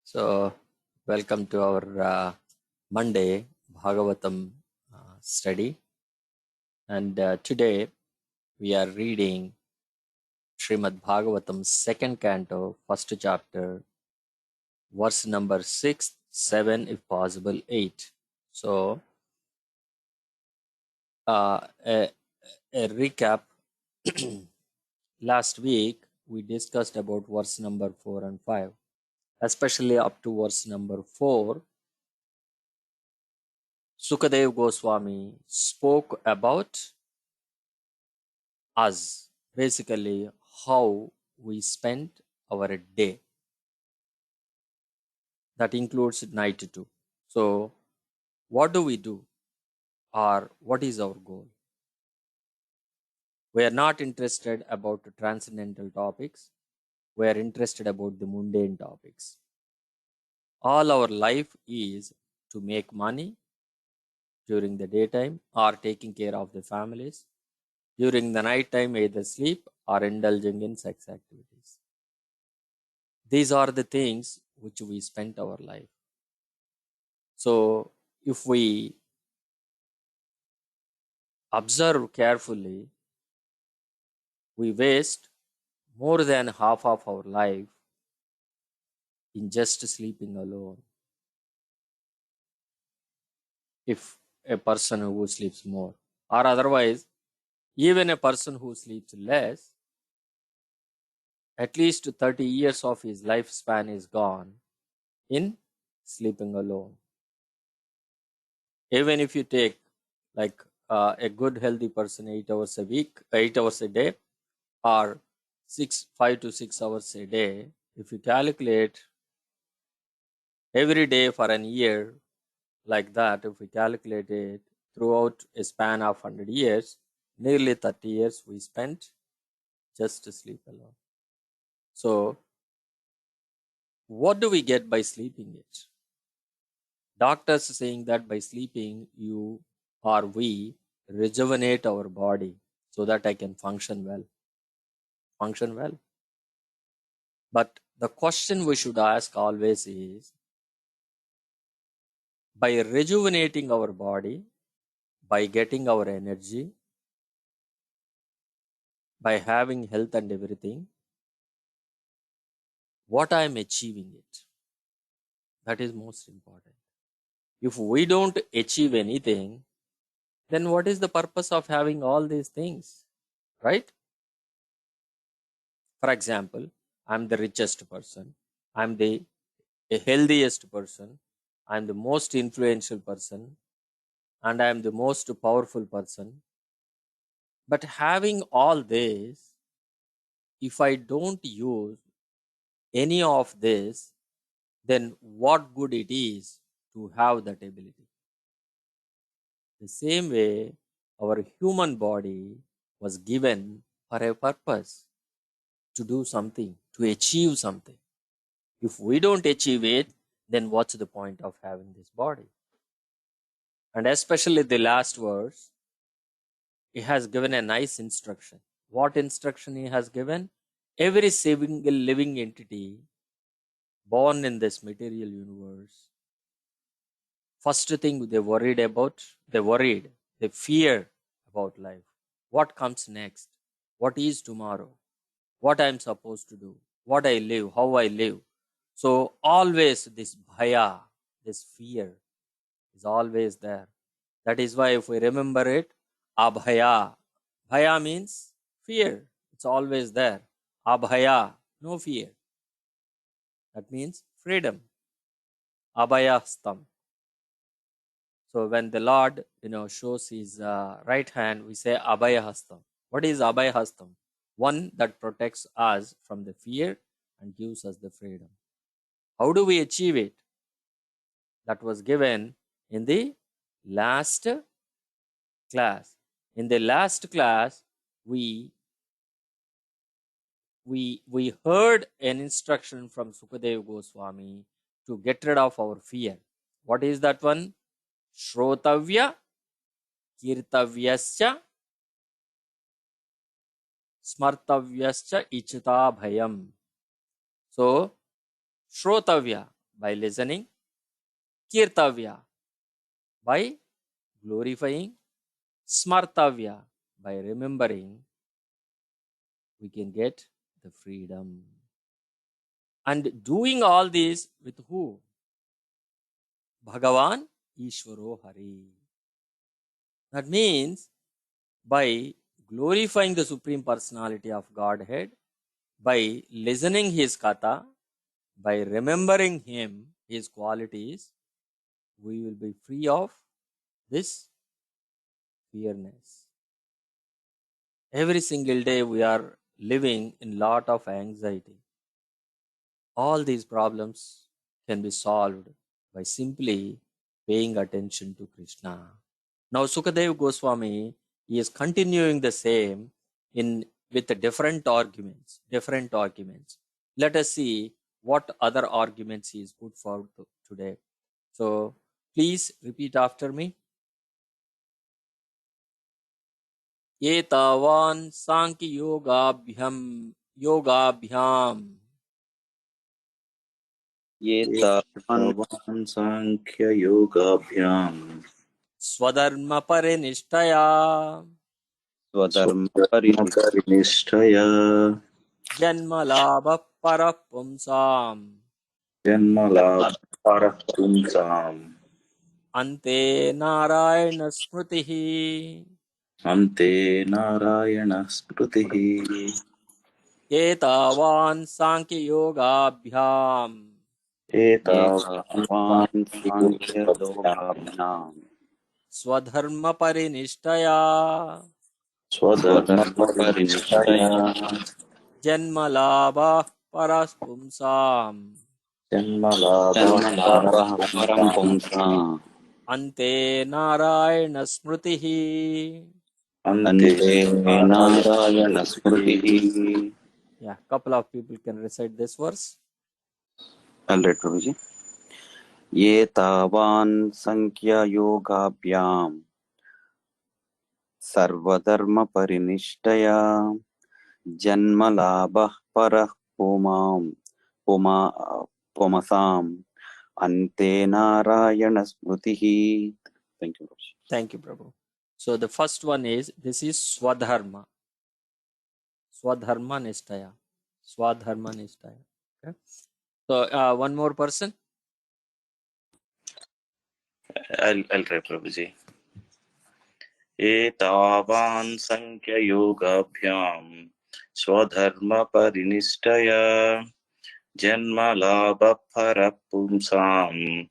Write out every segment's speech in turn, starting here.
So, welcome to our Monday Bhagavatam study. And today we are reading Srimad Bhagavatam, second canto, first chapter, verse number 6, 7, if possible, 8. So, a recap. Last week we discussed about verse number 4 and 5, especially up to verse number 4. Sukadev Goswami spoke about us, basically how we spend our day. That includes night too. So, what do we do, or what is our goal? We are not interested about transcendental topics. We are interested about the mundane topics. All our life is to make money during the daytime or taking care of the families. During the night time, either sleep or indulging in sex activities. These are the things which we spend our life. So, if we observe carefully, we waste more than half of our life in just sleeping alone. If a person who sleeps more, or otherwise, even a person who sleeps less, at least 30 years of his lifespan is gone in sleeping alone. Even if you take like a good healthy person 8 hours a week, 8 hours a day, or 5 to 6 hours a day, if you calculate every day for an year like that, if we calculate it throughout a span of 100 years, nearly 30 years we spent just to sleep alone. So, what do we get by sleeping it? Doctors saying that by sleeping, you or we rejuvenate our body so that I can function well. But the question we should ask always is, by rejuvenating our body, by getting our energy, by having health and everything, what I am achieving it. That is most important. If we don't achieve anything, then what is the purpose of having all these things, right? For example, I'm the richest person, I'm the healthiest person, I'm the most influential person, and I'm the most powerful person. But having all this, if I don't use any of this, then what good it is to have that ability. The same way, our human body was given for a purpose, to do something, to achieve something. If we don't achieve it, then what's the point of having this body? And especially the last verse, he has given a nice instruction. What instruction he has given? Every single living entity born in this material universe, first thing they worried, they fear about life. What comes next? What is tomorrow? What I am supposed to do? What I live? How I live? So always this bhaya, this fear is always there. That is why if we remember it, abhaya. Bhaya means fear. It's always there. Abhaya, no fear. That means freedom. Abhayastam. So when the Lord, shows his right hand, we say Abhayahastam. What is Abhayahastam? One that protects us from the fear and gives us the freedom. How do we achieve it? That was given in the last class. In the last class, we heard an instruction from Sukadeva Goswami to get rid of our fear. What is that one? Shrotavya Kirtavyascha Smartavyascha Ichita Bhayam. So, Shrotavya, by listening. Kirtavya, by glorifying. Smartavya, by remembering. We can get the freedom. And doing all this with who? Bhagavan Ishvaro Hari. That means by glorifying the Supreme Personality of Godhead, by listening His Katha, by remembering Him, His qualities, we will be free of this fearness. Every single day we are living in lot of anxiety. All these problems can be solved by simply paying attention to Krishna. Now Sukadev Goswami is continuing the same in with the different arguments. Let us see what other arguments he is put forward today. So please repeat after me. Etavan Sankhya Yogabhyam एतावान् साङ्ख्ययोगाभ्याम् Swadharma Parinistaya स्वधर्मपरिनिष्ठया Janma Labha Parapumsam जन्मलाभः पुंसाम् Ante Narayana Smritihi अन्ते नारायणस्मृतिः Etavan Sankhya Yogabhyam एतावान् साङ्ख्ययोगाभ्याम् Swadharma Parinistaya स्वधर्मपरिनिष्ठया Janma Labha Parapumsam जन्मलाभः परं पुंसाम् Ante Narayana Smritihi. अन्ते नारायणस्मृतिः. Yeah, couple of people can recite this verse. I'll read, Prabhuji. ये तावान् संख्यायोगाभ्याम् सर्वधर्मपरिनिष्ठया जन्मलाभः परः पुमासाम् अन्ते नारायणस्मृतिः. Thank you, Prabhuji. Thank you, Prabhu. So the first one is, this is Swadharma. Swadharma Nishtaya. Swadharma Nishtaya. Okay. So one more person. I'll try, Prabhuji. एतावान् संख्ययोगाभ्याम् स्वधर्मपरिनिष्ठया जन्मलाभः पुंसाम्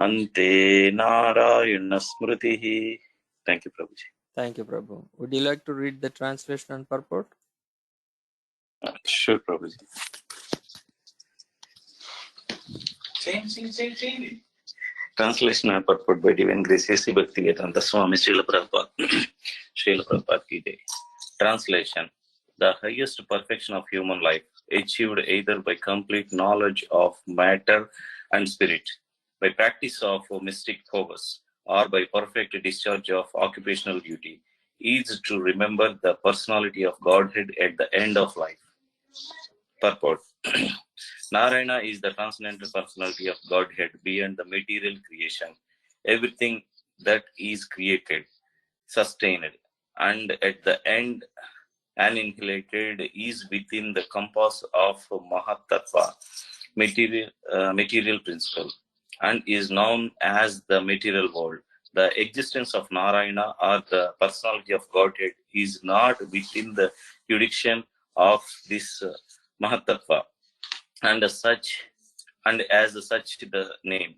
अन्ते नारायणस्मृतिः. Thank you, Prabhuji. Thank you, Prabhu. Would you like to read the translation and purport? Sure, Prabhuji. Translation and purport by Divine Grace A.C. Bhaktivedanta Swami Srila Prabhupada. Srila Prabhupada ki jai. Translation: the highest perfection of human life, achieved either by complete knowledge of matter and spirit, by practice of mystic powers, or by perfect discharge of occupational duty, is to remember the personality of Godhead at the end of life. Purport: Narayana is the transcendental personality of Godhead beyond the material creation. Everything that is created, sustained, and at the end annihilated is within the compass of Mahatattva, material principle, and is known as the material world. The existence of Narayana or the personality of Godhead is not within the jurisdiction of this Mahatattva, and as such the name,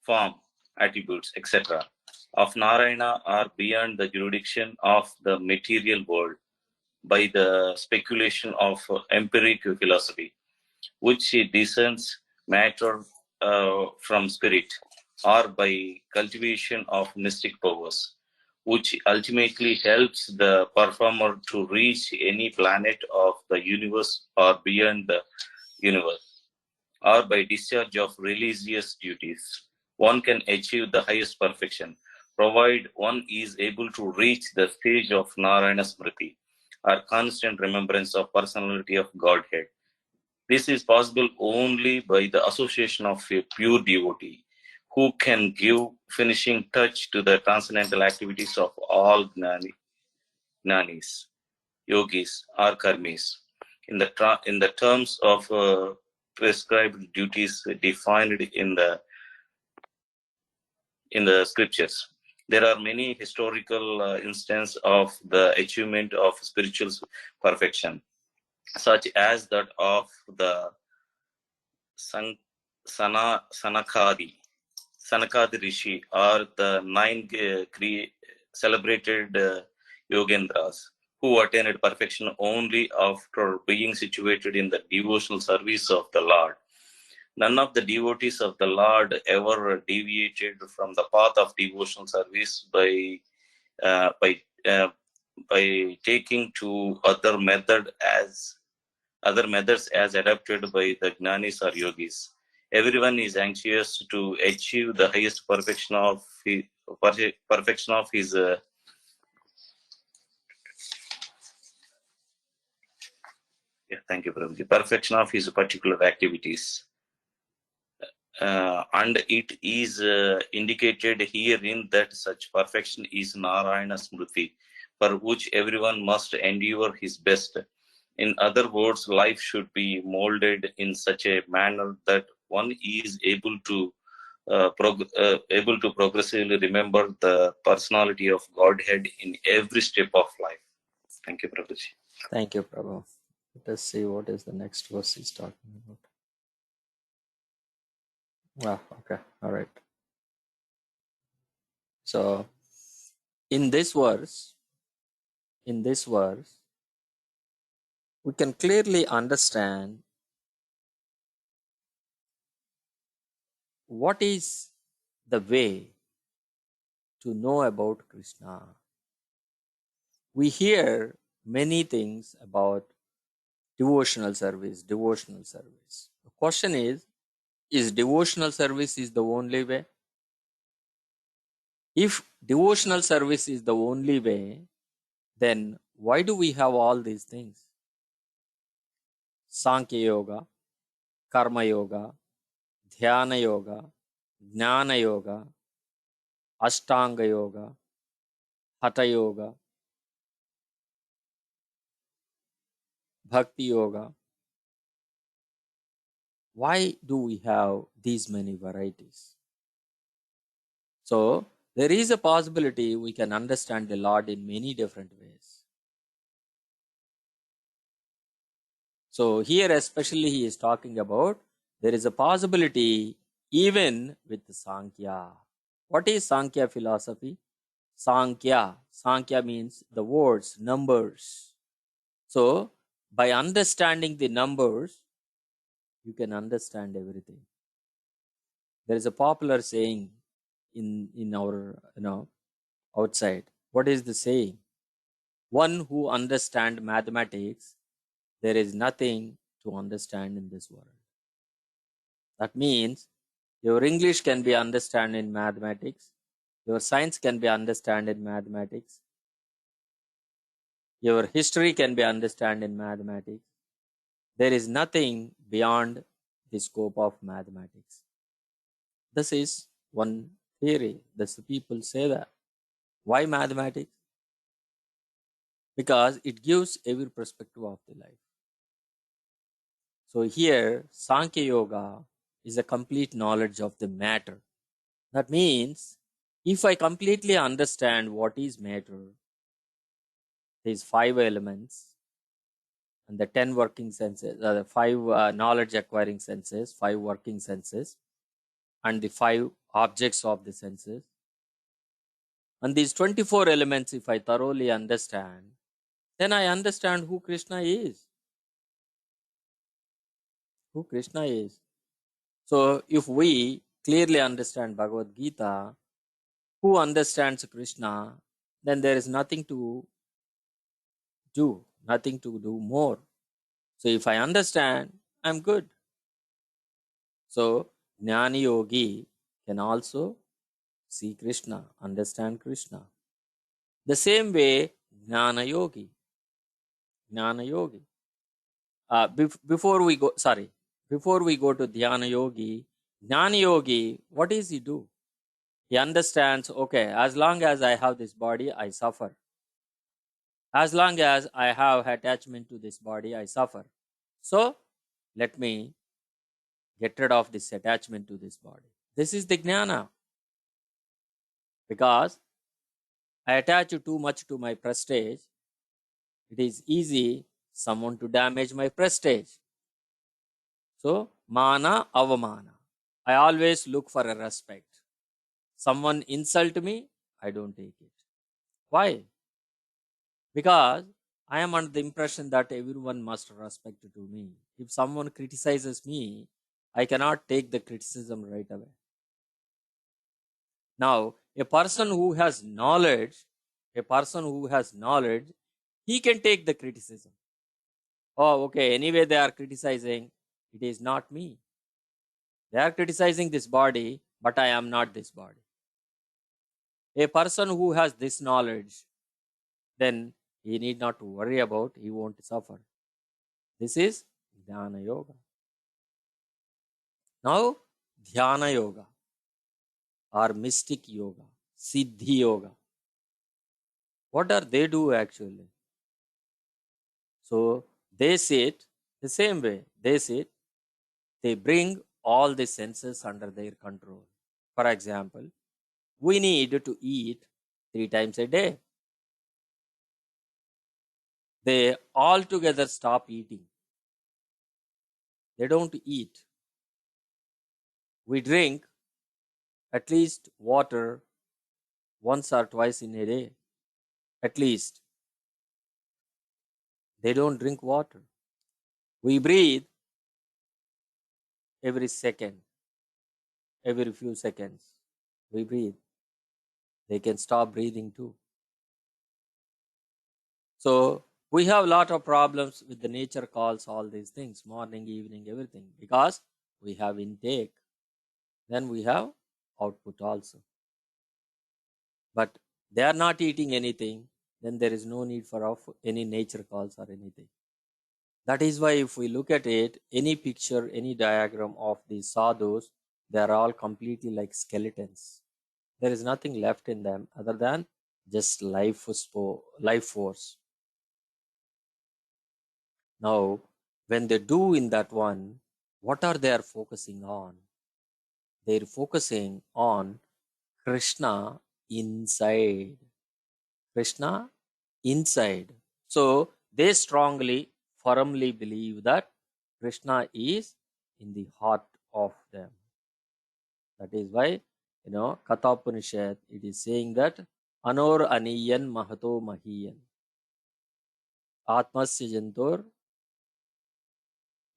form, attributes, etc. of Narayana are beyond the jurisdiction of the material world by the speculation of empirical philosophy, which discerns matter from spirit, or by cultivation of mystic powers, which ultimately helps the performer to reach any planet of the universe or beyond the universe, or by discharge of religious duties. One can achieve the highest perfection, provided one is able to reach the stage of Narayana Smriti, or constant remembrance of personality of Godhead. This is possible only by the association of a pure devotee who can give finishing touch to the transcendental activities of all jnanis, yogis, or karmis in the terms of prescribed duties defined in the scriptures. There are many historical instances of the achievement of spiritual perfection, such as that of the San, Sanakadi Rishi, or the nine celebrated Yogendras, who attained perfection only after being situated in the devotional service of the Lord. None of the devotees of the Lord ever deviated from the path of devotional service uh, by uh, by taking to other methods as adapted by the jnanis or yogis. Everyone is anxious to achieve the highest perfection of his thank you, Prabhuji, perfection of his particular activities. And it is indicated herein that such perfection is Narayana Smriti, for which everyone must endure his best. In other words, life should be molded in such a manner that one is able to progressively remember the personality of Godhead in every step of life. Thank you, Prabhuji. Thank you, Prabhu. Let us see what is the next verse he's talking about. Okay. All right. So in this verse, we can clearly understand what is the way to know about Krishna. We hear many things about devotional service. The question is devotional service is the only way? If devotional service is the only way, then why do we have all these things? Sankhya Yoga, Karma Yoga, Dhyana Yoga, Jnana Yoga, Ashtanga Yoga, Hatha Yoga, Bhakti Yoga. Why do we have these many varieties? So, there is a possibility we can understand the Lord in many different ways. So, here especially he is talking about there is a possibility even with Sankhya. What is Sankhya philosophy? Sankhya means the words, numbers. So, by understanding the numbers, you can understand everything. There is a popular saying in our outside. What is the saying? One who understands mathematics, there is nothing to understand in this world. That means your English can be understood in mathematics, your science can be understood in mathematics, your history can be understood in mathematics. There is nothing beyond the scope of mathematics. This is one theory. That's the people say that. Why mathematics? Because it gives every perspective of the life. So here, Sankhya Yoga is a complete knowledge of the matter. That means if I completely understand what is matter, these 5 elements and the 10 working senses, the 5 knowledge acquiring senses, 5 working senses, and the 5 objects of the senses, and these 24 elements, if I thoroughly understand, then I understand who Krishna is. Who Krishna is. So if we clearly understand Bhagavad Gita, who understands Krishna, then there is nothing to do, nothing to do more. So if I understand, I'm good. So Jnani Yogi can also see Krishna, understand Krishna. The same way Jnana Yogi. before we go, sorry, before we go to Dhyana Yogi, Jnana Yogi, what does he do? He understands, okay, as long as I have this body, I suffer. As long as I have attachment to this body, I suffer. So let me get rid of this attachment to this body. This is the Jnana. Because I attach too much to my prestige, it is easy someone to damage my prestige. So, mana, avamana. I always look for a respect. Someone insult me, I don't take it. Why? Because I am under the impression that everyone must respect to me. If someone criticizes me, I cannot take the criticism right away. Now, a person who has knowledge, he can take the criticism. Oh, okay, anyway, they are criticizing. It is not me. They are criticizing this body, but I am not this body. A person who has this knowledge, then he need not to worry about, he won't suffer. This is Dhyana Yoga. Now, Dhyana Yoga or mystic yoga, Siddhi Yoga. What are they do actually? So they sit the same way. They bring all the senses under their control. For example, we need to eat 3 times a day. They all together stop eating. They don't eat. We drink at least water once or twice in a day. At least. They don't drink water. We breathe every second, every few seconds. We breathe. They can stop breathing too. So we have a lot of problems with the nature calls, all these things, morning, evening, everything, because we have intake. Then we have output also. But they are not eating anything, then there is no need for any nature calls or anything. That is why if we look at it, any picture, any diagram of these sadhus, they are all completely like skeletons. There is nothing left in them other than just life force. Now, when they do in that one, what are they focusing on? They're focusing on Krishna inside. Krishna inside. So they strongly, firmly believe that Krishna is in the heart of them. That is why, Katha it is saying that Anor Aniyan Mahato Mahiyan Atmasya Jantor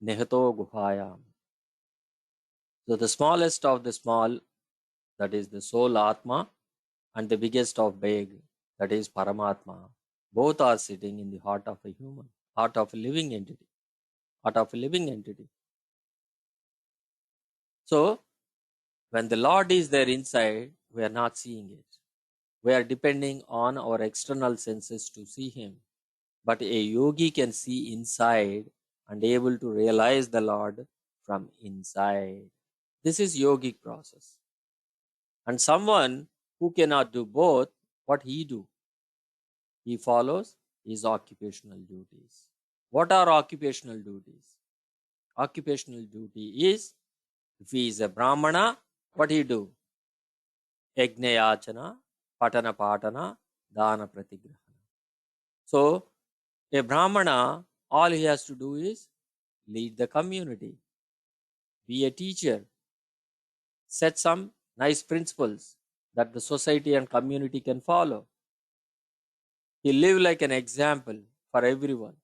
Nehato Guhayam. So the smallest of the small, that is the soul Atma, and the biggest of big, that is Paramatma. Both are sitting in the heart of a human, heart of a living entity. So when the Lord is there inside, we are not seeing it. We are depending on our external senses to see Him. But a yogi can see inside and able to realize the Lord from inside. This is yogic process. And someone who cannot do both, what he do? He follows his occupational duties. What are occupational duties? Occupational duty is, if he is a Brahmana, what he do? Yajnayachana, Patana Patana, Dana Pratigrahana. So, a Brahmana, all he has to do is lead the community, be a teacher, set some nice principles that the society and community can follow. He live like an example for everyone.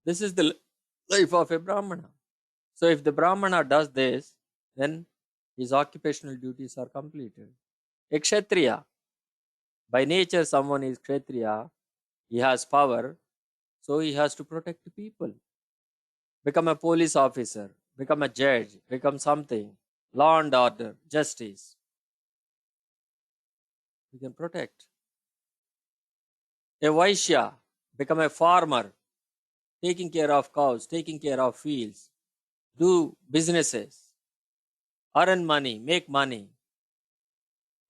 This is the life of a Brahmana. So if the Brahmana does this, then his occupational duties are completed. A Kshatriya, by nature someone is Kshatriya, he has power, so he has to protect the people. Become a police officer, become a judge, become something, law and order, justice. We can protect. A Vaishya, become a farmer, taking care of cows, taking care of fields, do businesses, earn money, make money,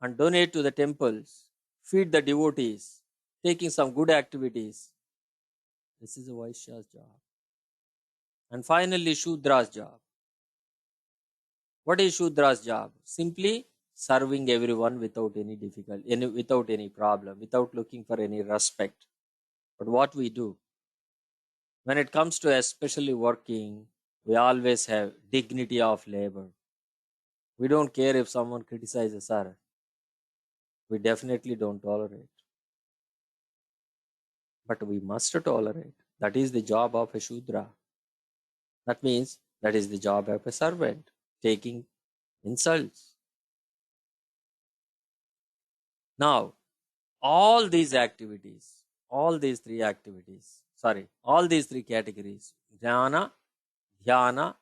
and donate to the temples, feed the devotees, taking some good activities. This is a Vaishya's job. And finally, Shudra's job. What is Shudra's job? Simply serving everyone without any difficulty, without any problem, without looking for any respect. But what we do, when it comes to especially working, we always have dignity of labor. We don't care if someone criticizes us. We definitely don't tolerate. But we must tolerate. That is the job of a Shudra. That means that is the job of a servant, taking insults. Now, all these activities, all these three categories, jnana, dhyana,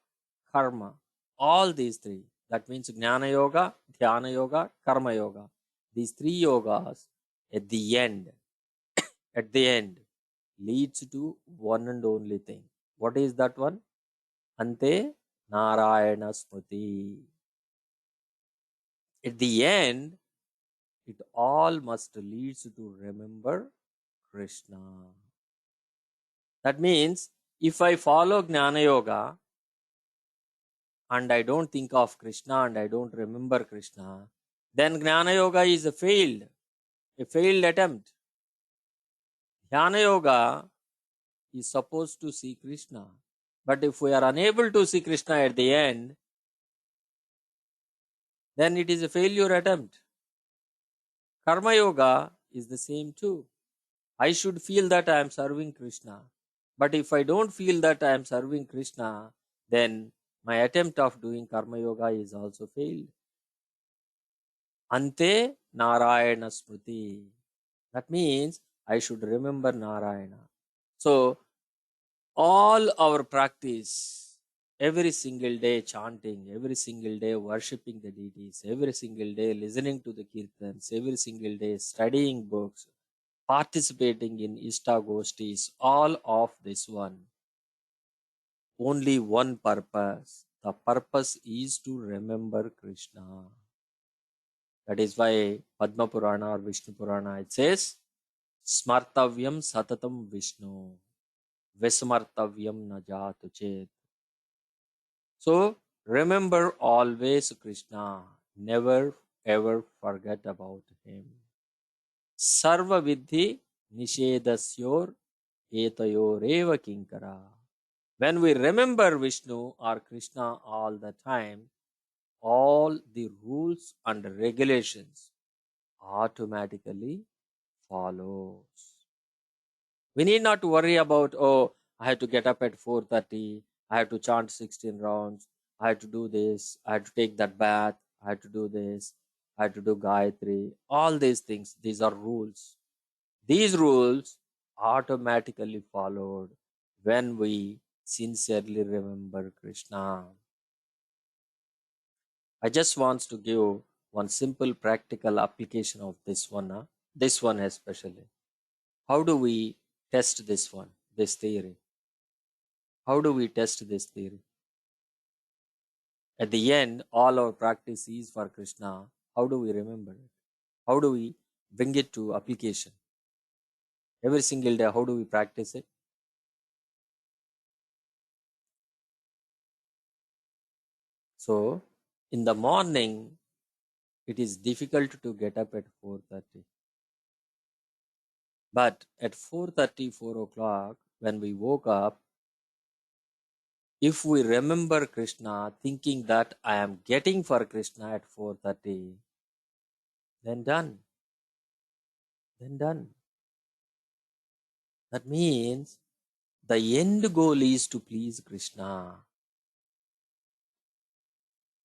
karma, all these three, that means jnana yoga, dhyana yoga, karma yoga, these three yogas at the end, leads to one and only thing. What is that one? Ante Narayana Smriti. At the end, it all must leads to remember Krishna. That means if I follow Jnana Yoga and I don't think of Krishna and I don't remember Krishna, then Jnana Yoga is a failed attempt. Jnana Yoga is supposed to see Krishna. But if we are unable to see Krishna at the end, then it is a failure attempt. Karma Yoga is the same too. I should feel that I am serving Krishna. But if I don't feel that I am serving Krishna, then my attempt of doing Karma Yoga is also failed. Ante Narayana Smriti. That means I should remember Narayana. So, all our practice, every single day chanting, every single day worshipping the deities, every single day listening to the kirtans, every single day studying books, participating in Ishta Gostis, all of this one. Only one purpose. The purpose is to remember Krishna. That is why Padma Purana or Vishnu Purana, it says, Smartavyam Satatam Vishnu, Vismartavyam Najatu Chet. So, remember always Krishna. Never ever forget about him. Sarva Vidhi Nishedasyor Etayoreva Kinkara. When we remember Vishnu or Krishna all the time, all the rules and regulations automatically follows. We need not to worry about, oh, I have to get up at 4:30, I have to chant 16 rounds, I have to do this, I have to take that bath, I have to do this, I have to do Gayatri. All these things, these are rules. These rules automatically followed when we sincerely remember Krishna. I just want to give one simple practical application of this one. This one especially. How do we test this one, this theory? How do we test this theory? At the end, all our practice is for Krishna. How do we remember it? How do we bring it to application? Every single day, how do we practice it? So, in the morning, it is difficult to get up at 4:30. But at 4:30, 4 o'clock, when we woke up, if we remember Krishna, thinking that I am getting for Krishna at 4:30, then done. Then done. That means the end goal is to please Krishna.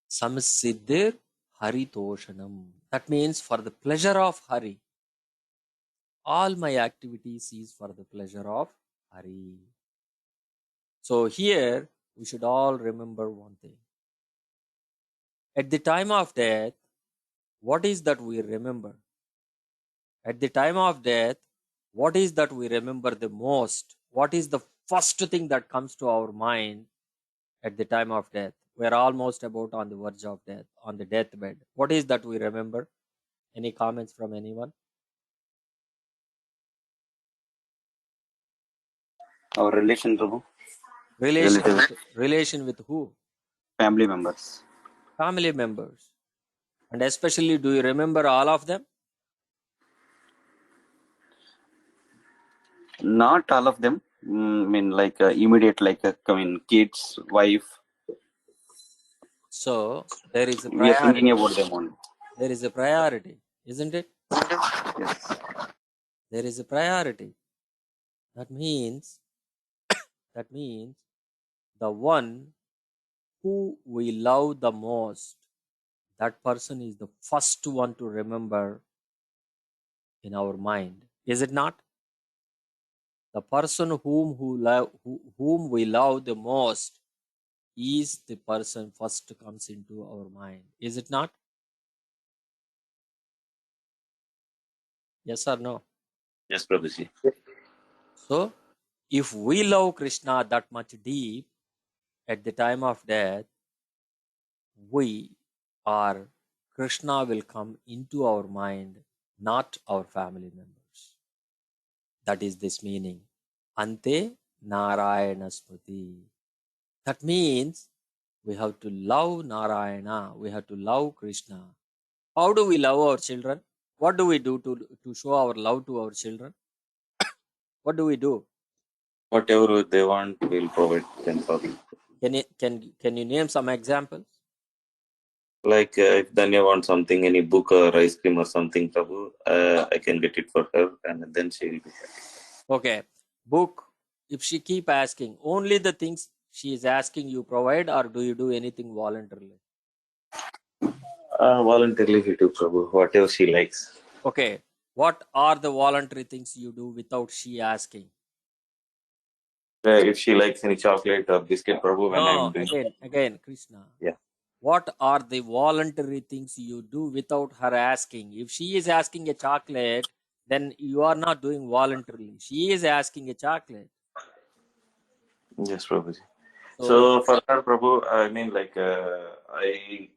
Samsiddhir Haritoshanam. That means for the pleasure of Hari. All my activities is for the pleasure of Hari. So here we should all remember one thing. At the time of death, what is that we remember? At the time of death, what is that we remember the most? What is the first thing that comes to our mind at the time of death? We're almost about on the verge of death, on the deathbed. What is that we remember? Any comments from anyone? Our relation, Prabhu. Relation with who? Family members. Family members. And especially, do you remember all of them? Not all of them. I mean, like immediate, like kids, wife. So there is a We are thinking priority. about them only. There is a priority, isn't it? Yes. There is a priority. That means the one who we love the most, that person is the first one to remember in our mind. Is it not? The person whom we love the most is the person first comes into our mind. Is it not? Yes or no? Yes, Prabhuji. So, if we love Krishna that much deep at the time of death, we are Krishna will come into our mind, not our family members. That is this meaning. Ante Narayana Smriti. That means we have to love Narayana. We have to love Krishna. How do we love our children? What do we do to show our love to our children? What do we do? Whatever they want, we'll provide them for them. Can you name some examples? Like if Danya wants something, any book or ice cream or something, Prabhu, I can get it for her, and then she will be happy. Okay. Book, if she keep asking, only the things she is asking you provide, or do you do anything voluntarily? Voluntarily we do, Prabhu, whatever she likes. Okay. What are the voluntary things you do without she asking? If she likes any chocolate or biscuit, Prabhu, when I'm No, doing, again, Krishna. yeah. What are the voluntary things you do without her asking? If she is asking a chocolate, then you are not doing voluntarily. She is asking a chocolate. Yes, Prabhuji. So, So for her, Prabhu, I mean, like I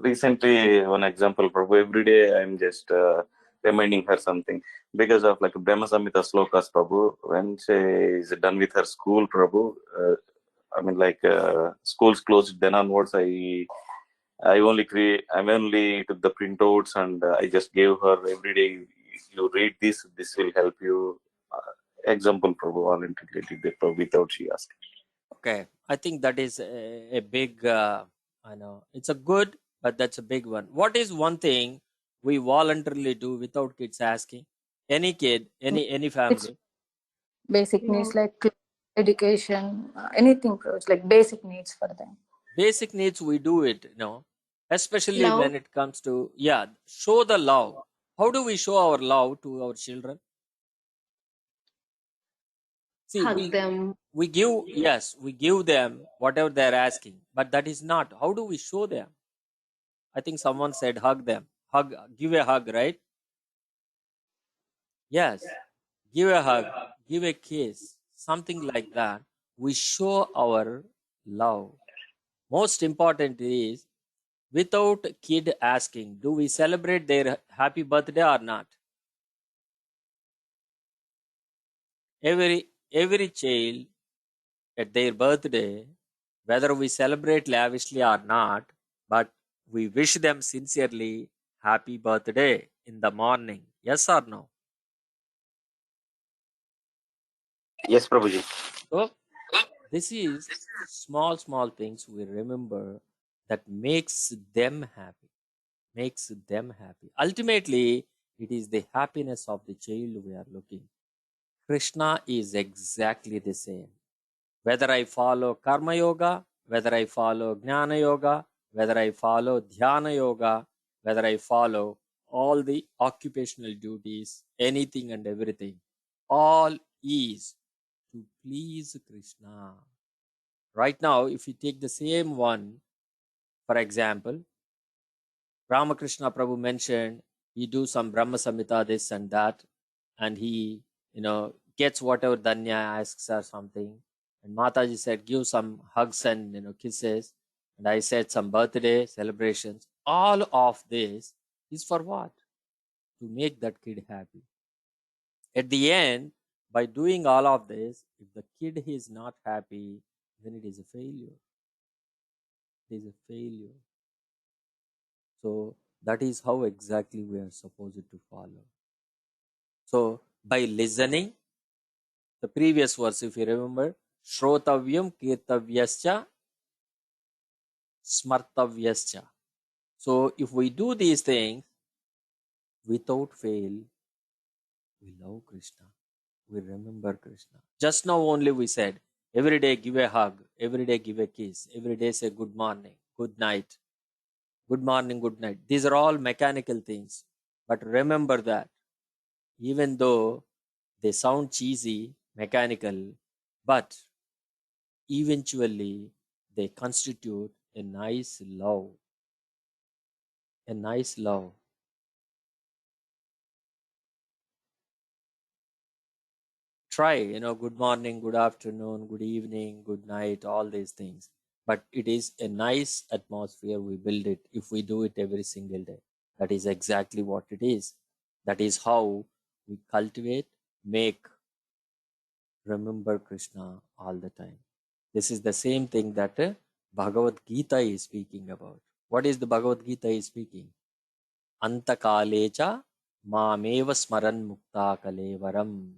recently, one example, Prabhu, every day I'm just reminding her something because of like Brahma Samhita slokas, Prabhu. When she is done with her school, Prabhu, I mean, like schools closed. Then onwards, I only took the printouts and I just gave her every day. You read this. This will help you. Example, Prabhu, all integrated it, Prabhu, without she asking. okay, I think that is a big, I know, it's a good, but that's a big one. What is one thing we voluntarily do without kids asking? Any kid, any It's family. basic needs like education, anything. It's like basic needs for them. Basic needs, we do it, especially Love, when it comes to, show the love. How do we show our love to our children? See, hug them. we give, yes, we give them whatever they're asking, but that is not. How do we show them? I think someone said hug them. Hug, give a hug, right? Yes. Give a hug, give a kiss, something like that. We show our love. Most important is without kid asking, do we celebrate their happy birthday or not? Every child at their birthday, whether we celebrate lavishly or not, but we wish them sincerely happy birthday in the morning. Yes or no? Yes, Prabhuji. So this is small things we remember that makes them happy. Ultimately, it is the happiness of the child we are looking. Krishna is exactly the same. Whether I follow Karma Yoga, whether I follow Jnana Yoga, whether I follow Dhyana Yoga, whether I follow all the occupational duties, anything and everything, all is to please Krishna. Right now, if you take the same one, for example, Ramakrishna Prabhu mentioned he do some Brahma Samhita, this and that, and he, gets whatever Danya asks or something. And Mataji said, give some hugs and kisses. And I said some birthday celebrations. All of this is for what? To make that kid happy. At the end, by doing all of this, if the kid is not happy, then it is a failure. It is a failure. So that is how exactly we are supposed to follow. So by listening, the previous verse, if you remember, Shrotavyam Kirtavyascha Smartavyascha. So if we do these things without fail, we love Krishna. We remember Krishna. Just now only we said, every day give a hug, every day give a kiss, every day say good morning, good night, good morning, good night. These are all mechanical things. But remember that even though they sound cheesy, mechanical, but eventually they constitute a nice love. A nice love. Try, good morning, good afternoon, good evening, good night, all these things. But it is a nice atmosphere. We build it if we do it every single day. That is exactly what it is. That is how we cultivate, make, remember Krishna all the time. This is the same thing that Bhagavad Gita is speaking about. What is the Bhagavad Gita is speaking? Antakalecha mameva smaran mukta kalevaram.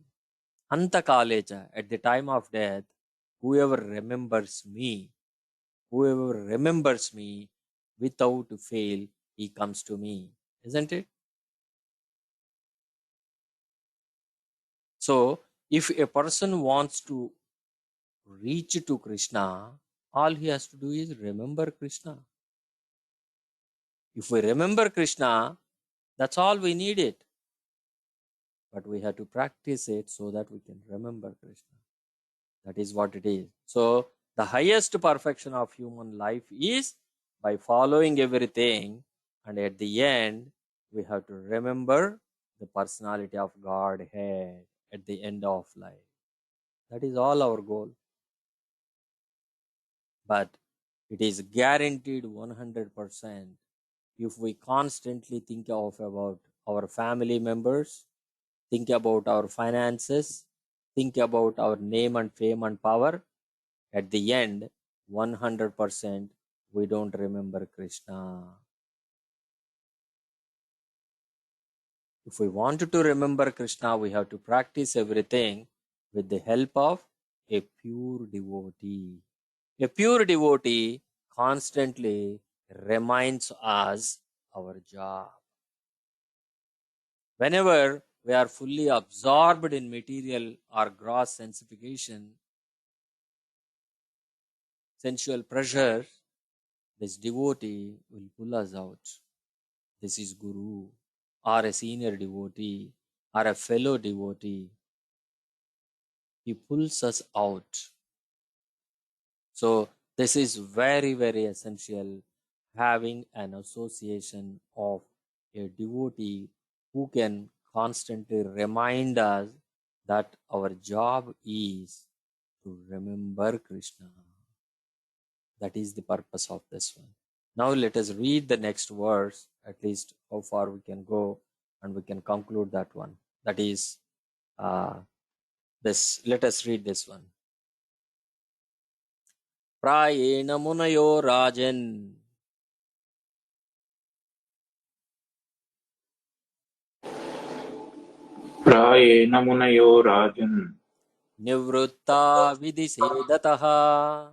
Antakalecha, at the time of death, whoever remembers me without fail, he comes to me. Isn't it? So, if a person wants to reach to Krishna, all he has to do is remember Krishna. If we remember Krishna, that's all we need it. But we have to practice it so that we can remember Krishna. That is what it is. So the highest perfection of human life is by following everything, and at the end we have to remember the personality of Godhead at the end of life. That is all our goal. But it is guaranteed 100% if we constantly think about our family members, think about our finances, think about our name and fame and power. At the end, 100% we don't remember Krishna. If we wanted to remember Krishna, we have to practice everything with the help of a pure devotee. A pure devotee constantly reminds us our job. Whenever we are fully absorbed in material or gross sensification, sensual pressure, this devotee will pull us out. This is Guru or a senior devotee or a fellow devotee. He pulls us out. So this is very, very essential, having an association of a devotee who can constantly remind us that our job is to remember Krishna. That is the purpose of this one. Now let us read the next verse, at least how far we can go, and we can conclude that one. That is this. Let us read this one. Prayena munayo rajan प्रायेण मुनयो राजन् nivruta vidisedataha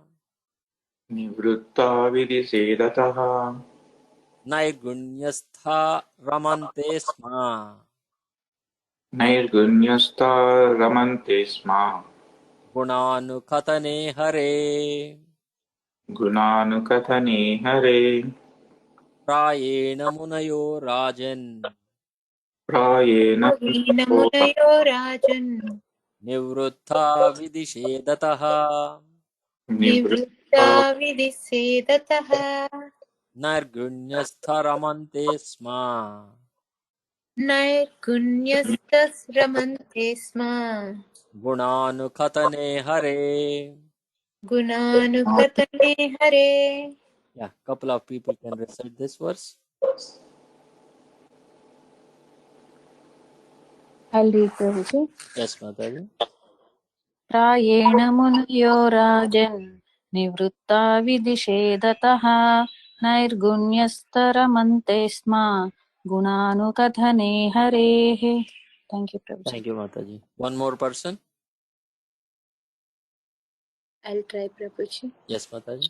निवृत्ता विधिसेदतः naigunyastha ramante sma नैर्गुण्यस्ता रमन्ते स्म gunanukatane hare. गुणानुकथने हरे Prayena munayo rajan प्रायेण मुनयो राजन् nivrutta vidisedataha निवृत्ता निवृत्ता विधिसेदतः naigunyastha ramante sma नैर्गुण्यस्तस्रमन्ते स्म Gunanukatane Hare. Gunanukatane Hare. Yeah, couple of people can recite this verse. I'll read Prabhuji. Yes, Mataji. प्रायेण मुनयो राजन् निवृत्ता विदिशेदतः नैर्गुण्यस्तरमन्ते स्म गुणानुकथने हरेः. Thank you, Prabhuji. Thank you, Mataji. One more person. I'll try, Prabhuji. Yes, Mataji.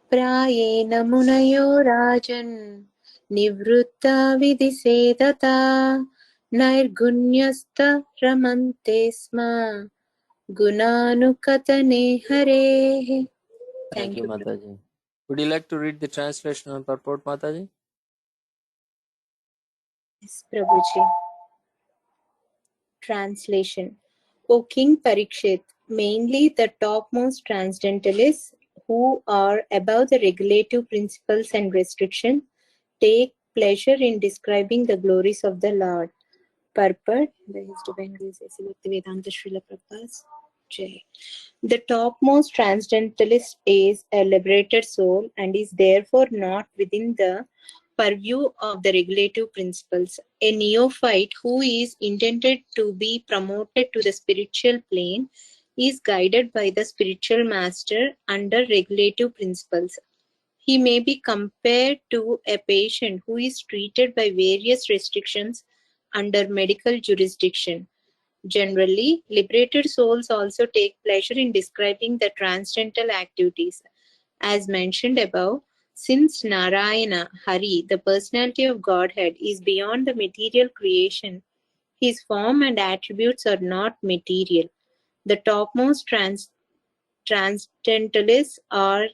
प्रायेण मुनयो राजन् निवृत्ता विदिशेदतः नैर्गुण्यस्तरमन्ते स्म गुणानुकथने हरेः. Thank Thank you, you, Prabhuji. Mataji. Would you like to read the translation and purport, Mataji? Yes, Prabhuji. Translation. O King Parikshit, mainly the topmost transcendentalists who are above the regulative principles and restriction take pleasure in describing the glories of the Lord. Purport by His Divine Grace Bhaktivedanta Srila Prabhupada. Jai. The topmost transcendentalist is a liberated soul and is therefore not within the purview of the regulative principles. A neophyte who is intended to be promoted to the spiritual plane is guided by the spiritual master under regulative principles. He may be compared to a patient who is treated by various restrictions under medical jurisdiction. Generally, liberated souls also take pleasure in describing the transcendental activities. As mentioned above, since Narayana, Hari, the personality of Godhead, is beyond the material creation, his form and attributes are not material. The topmost transcendentalists are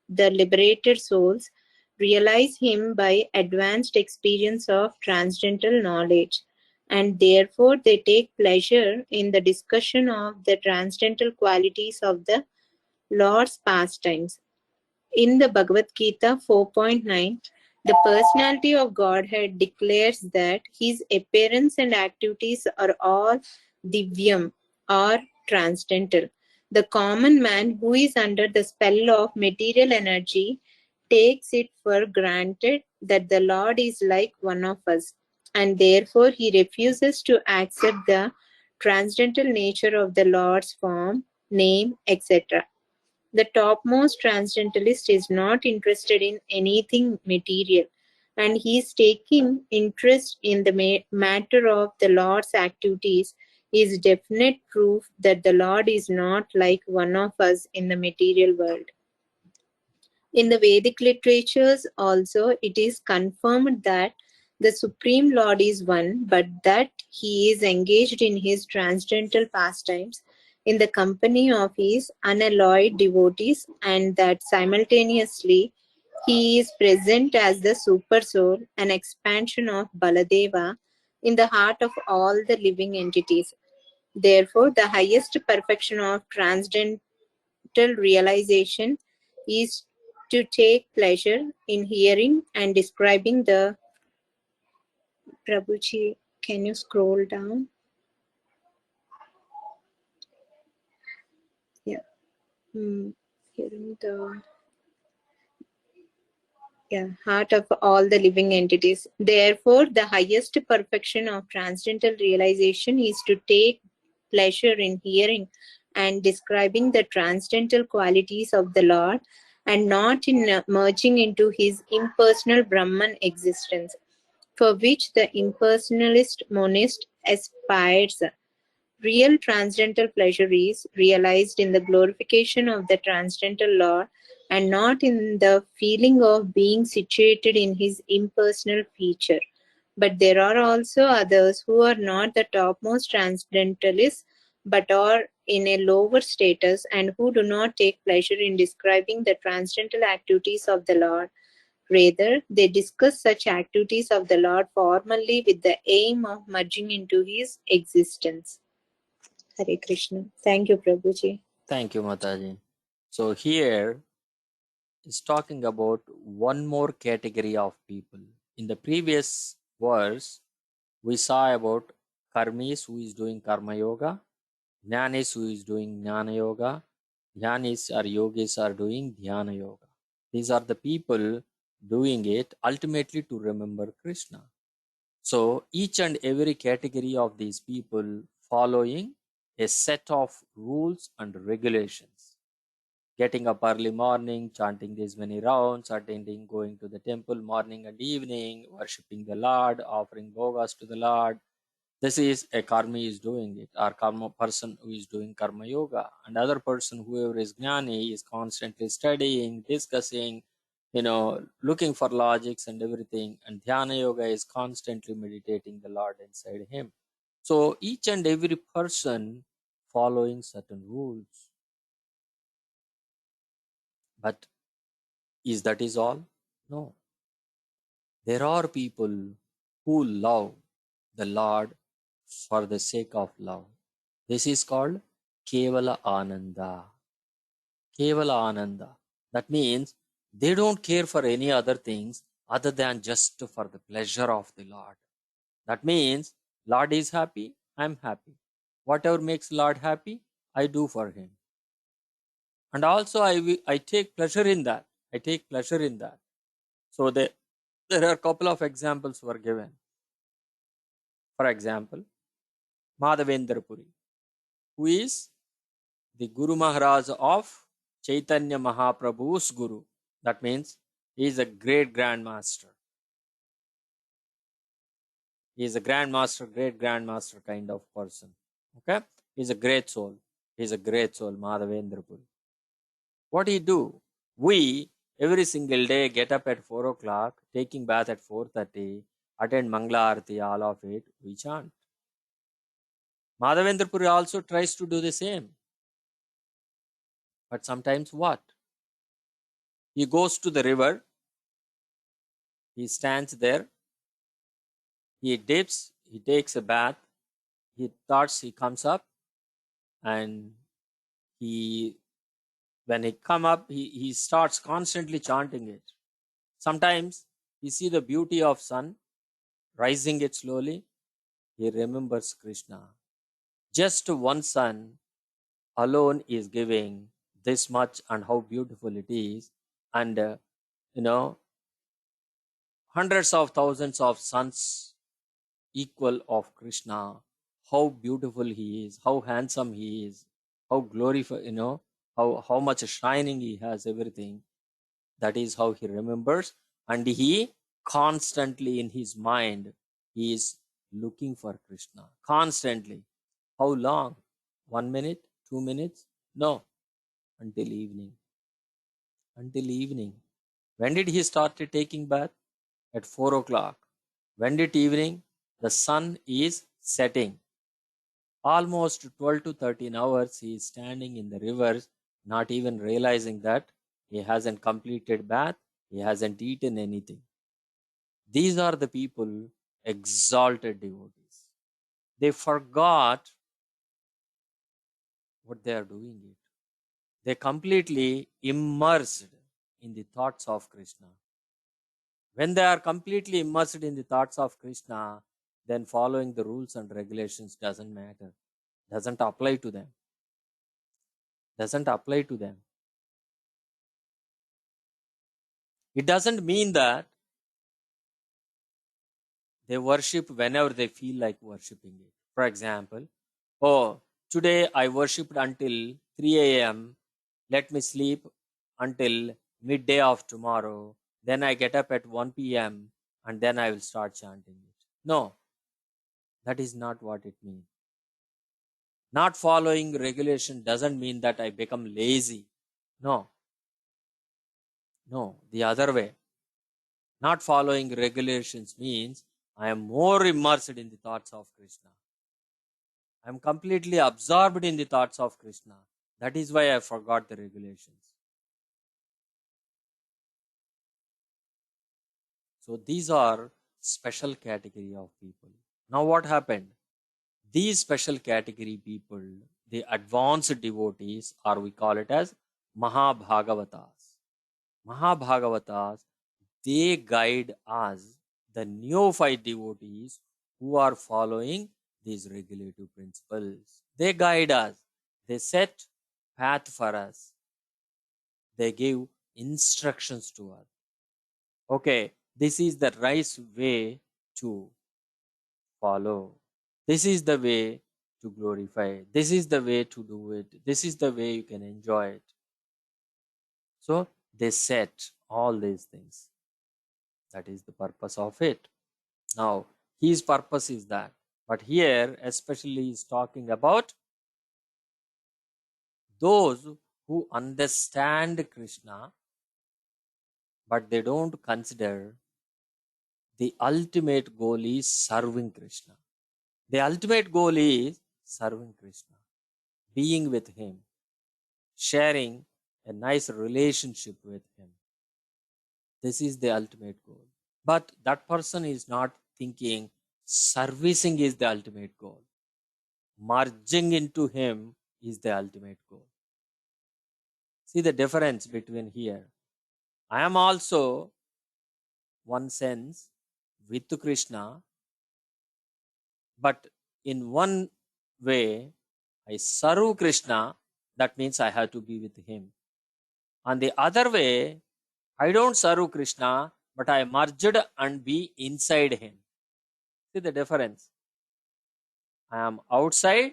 the liberated souls, realize him by advanced experience of transcendental knowledge, and therefore they take pleasure in the discussion of the transcendental qualities of the Lord's pastimes. In the Bhagavad Gita 4.9, the personality of Godhead declares that his appearance and activities are all divyam, or transcendental. The common man who is under the spell of material energy takes it for granted that the Lord is like one of us, and therefore he refuses to accept the transcendental nature of the Lord's form, name, etc. The topmost transcendentalist is not interested in anything material, and he is taking interest in the matter of the Lord's activities is definite proof that the Lord is not like one of us in the material world. In the Vedic literatures also, it is confirmed that the Supreme Lord is one, but that he is engaged in his transcendental pastimes in the company of his unalloyed devotees, and that simultaneously he is present as the Super Soul, an expansion of Baladeva, in the heart of all the living entities. Therefore, the highest perfection of transcendental realization is to take pleasure in hearing and describing the Prabhuji. Can you scroll down? Yeah. Hearing the heart of all the living entities. Therefore, the highest perfection of transcendental realization is to take pleasure in hearing and describing the transcendental qualities of the Lord, and not in merging into his impersonal Brahman existence, for which the impersonalist monist aspires. Real transcendental pleasure is realized in the glorification of the transcendental Lord, and not in the feeling of being situated in his impersonal feature. But there are also others who are not the topmost transcendentalists, but are in a lower status, and who do not take pleasure in describing the transcendental activities of the Lord. Rather, they discuss such activities of the Lord formally with the aim of merging into his existence. Hare Krishna. Thank you, Prabhuji. Thank you, Mataji. So here is talking about one more category of people. In the previous verse, we saw about karmis who is doing karma yoga, Jnanis who is doing Jnana Yoga, Dhyanis or yogis are doing Dhyana Yoga. These are the people doing it ultimately to remember Krishna. So each and every category of these people following a set of rules and regulations. Getting up early morning, chanting these many rounds, attending, going to the temple morning and evening, worshipping the Lord, offering bhogas to the Lord. This is a karmi is doing it, or karma person who is doing karma yoga. And other person, whoever is jnani, is constantly studying, discussing, looking for logics and everything. And dhyana yoga is constantly meditating the Lord inside him. So each and every person following certain rules. But is all? No. There are people who love the Lord for the sake of love. This is called Kevala Ananda. Kevala Ananda. That means they don't care for any other things other than just for the pleasure of the Lord. That means Lord is happy, I'm happy. Whatever makes Lord happy, I do for him. And also I take pleasure in that. I take pleasure in that. So there are a couple of examples were given. For example, Madhavendra Puri, who is the Guru Maharaj of Chaitanya Mahaprabhu's Guru. That means he is a great grandmaster. He is a grandmaster, great grandmaster kind of person. Okay? He is a great soul. He is a great soul, Madhavendra Puri. What he do? We every single day get up at 4 o'clock, taking bath at 4:30, attend Mangala Arati, all of it, we chant. Madhavendra Puri also tries to do the same. But sometimes what? He goes to the river, he stands there, he dips, he takes a bath, he thoughts, he comes up, and he when he come up, he starts constantly chanting it. Sometimes he see the beauty of sun rising it slowly, he remembers Krishna. Just one sun alone is giving this much, and how beautiful it is. And you know hundreds of thousands of suns equal of Krishna, how beautiful he is, how handsome he is, how glorified, how much shining he has, everything. That is how he remembers, and he constantly in his mind, he is looking for Krishna. Constantly. How long? 1 minute? 2 minutes? No. Until evening. Until evening. When did he start taking bath? At 4 o'clock. When did evening? The sun is setting. Almost 12 to 13 hours he is standing in the rivers, not even realizing that he hasn't completed bath, he hasn't eaten anything. These are the people, exalted devotees. They forgot what they are doing it. They completely immersed in the thoughts of Krishna. When they are completely immersed in the thoughts of Krishna, then following the rules and regulations doesn't matter, doesn't apply to them. Doesn't apply to them. It doesn't mean that they worship whenever they feel like worshipping it. For example, oh, today I worshipped until 3 a.m. Let me sleep until midday of tomorrow. Then I get up at 1 p.m. and then I will start chanting it. No, that is not what it means. Not following regulation doesn't mean that I become lazy. No, the other way. Not following regulations means I am more immersed in the thoughts of Krishna. I am completely absorbed in the thoughts of Krishna. That is why I forgot the regulations. So these are special category of people. Now what happened? These special category people, the advanced devotees, or we call it as Mahabhagavatas. Mahabhagavatas, they guide us, the neophyte devotees, who are following these regulative principles. They guide us. They set path for us. They give instructions to us. Okay, this is the right way to follow. This is the way to glorify. This is the way to do it. This is the way you can enjoy it. So they set all these things. That is the purpose of it. Now, his purpose is that. But here, especially, is talking about those who understand Krishna, but they don't consider the ultimate goal is serving Krishna. The ultimate goal is serving Krishna, being with him, sharing a nice relationship with him. This is the ultimate goal. But that person is not thinking servicing is the ultimate goal. Merging into him is the ultimate goal. See the difference between here. I am also one sense with Krishna, but in one way I serve Krishna, that means I have to be with him. On the other way, I don't serve Krishna, but I merged and be inside him. See the difference. I am outside,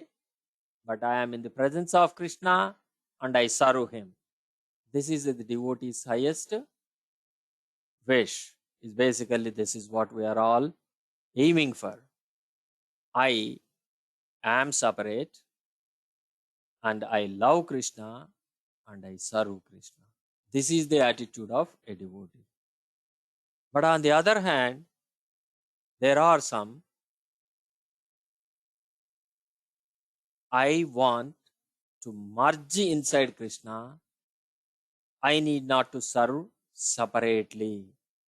but I am in the presence of Krishna and I serve him. This is the devotee's highest wish. Is basically this is what we are all aiming for. I am separate and I love Krishna and I serve Krishna. This is the attitude of a devotee. But on the other hand, there are some, I want to merge inside Krishna. I need not to serve separately.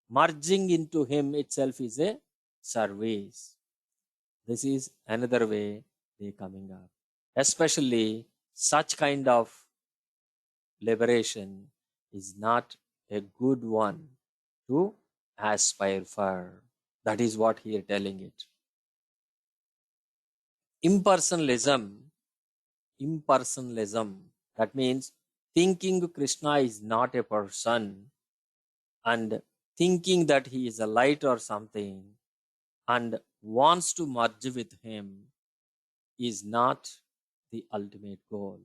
Merging into him itself is a service. This is another way they coming up. Especially such kind of liberation is not a good one to aspire for. That is what he is telling it. Impersonalism, that means thinking Krishna is not a person and thinking that he is a light or something and wants to merge with him is not the ultimate goal.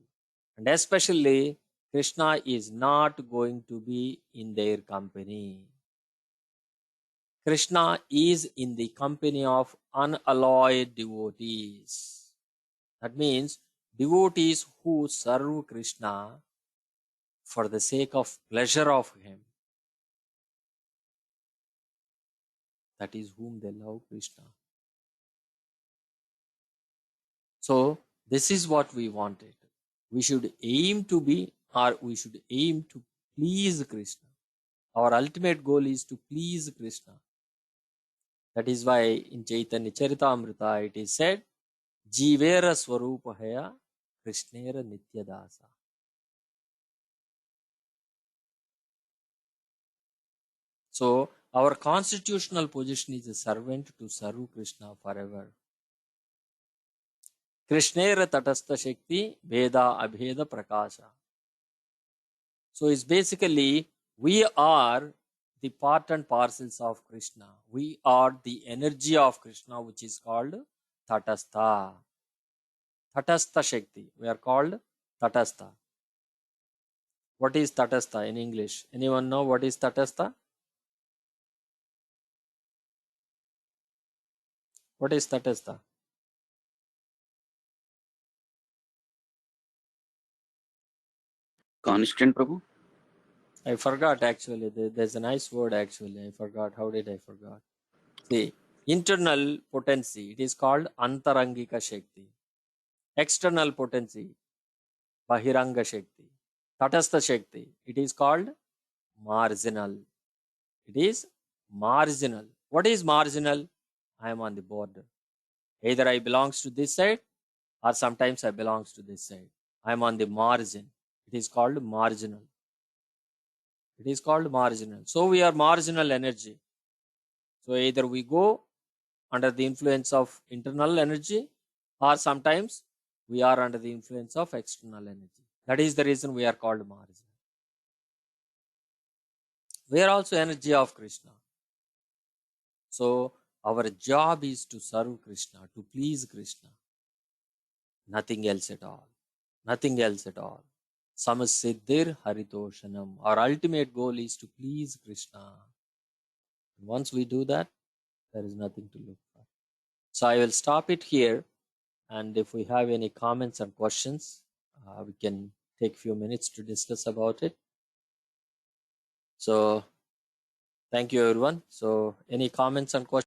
And especially, Krishna is not going to be in their company. Krishna is in the company of unalloyed devotees. That means devotees who serve Krishna for the sake of pleasure of him. That is whom they love Krishna. So this is what we wanted. We should aim to be, or we should aim to please Krishna. Our ultimate goal is to please Krishna. That is why in Chaitanya Charitamrita it is said, Jivera Swarupahaya Krishnera Nityadasa. So our constitutional position is a servant to serve Krishna forever. Krishnera Tatastha Shakti Veda Abheda Prakasha. So it's basically we are the part and parcels of Krishna. We are the energy of Krishna, which is called Tatastha. Tatastha Shakti. We are called Tatastha. What is Tatastha in English? Anyone know what is Tatastha? What is Tatastha? Constant, Prabhu. I forgot actually. There's a nice word actually. I forgot. How did I forgot? See, internal potency. It is called Antarangika Shakti. External potency. Bahiranga Shakti. Tatastha Shakti. It is called marginal. It is marginal. What is marginal? I am on the border. Either I belongs to this side or sometimes I belongs to this side. I am on the margin. It is called marginal. It is called marginal. So we are marginal energy. So either we go under the influence of internal energy or sometimes we are under the influence of external energy. That is the reason we are called marginal. We are also energy of Krishna. So our job is to serve Krishna, to please Krishna. Nothing else at all. Nothing else at all. Samasiddhir haritoshanam. Our ultimate goal is to please Krishna. Once we do that, there is nothing to look for. So I will stop it here. And if we have any comments and questions, we can take a few minutes to discuss about it. So thank you, everyone. So any comments and questions?